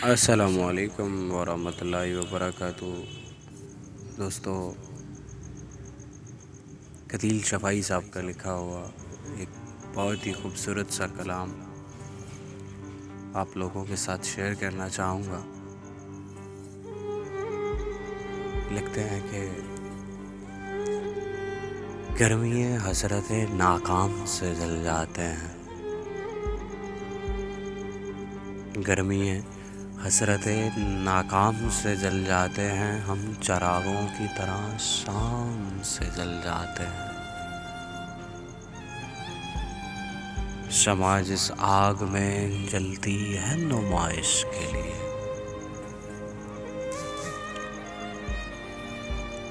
السلام علیکم ورحمۃ اللہ وبرکاتہ دوستو، قتیل شفائی صاحب کا لکھا ہوا ایک بہت ہی خوبصورت سا کلام آپ لوگوں کے ساتھ شیئر کرنا چاہوں گا۔ لکھتے ہیں کہ گرمی حسرت ناکام سے جل جاتے ہیں، گرمی حسرت ناکام سے جل جاتے ہیں، ہم چراغوں کی طرح شام سے جل جاتے ہیں۔ شمع جس آگ میں جلتی ہے نمائش کے لیے،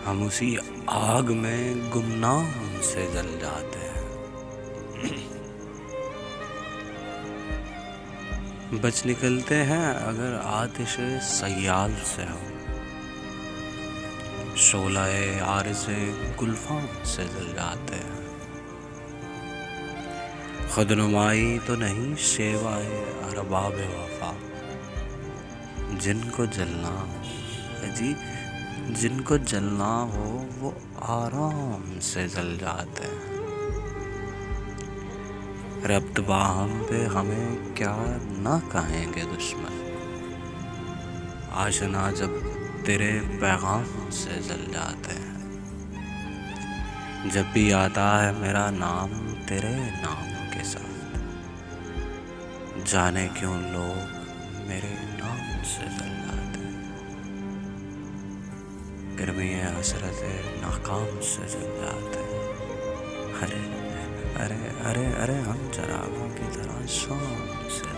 ہم اسی آگ میں گمنام سے جل جاتے ہیں۔ بچ نکلتے ہیں اگر آتش سیال سے ہو، شعلہ عارض گلفام سے جل جاتے ہیں۔ خود نمائی تو نہیں شیوائے ارباب وفا، جن کو جلنا جن کو جلنا ہو وہ آرام سے جل جاتے ہیں۔ ربط باہم پہ ہمیں کیا نہ کہیں گے دشمن، آشنا جب تیرے پیغام سے جل جاتے ہیں۔ جب بھی آتا ہے میرا نام تیرے نام کے ساتھ، جانے کیوں لوگ میرے نام سے جل جاتے ہیں۔ گرمی حسرت ناکام سے جل جاتے ہیں، ارے ارے ارے ارے ہم چراغوں کی طرح شام سے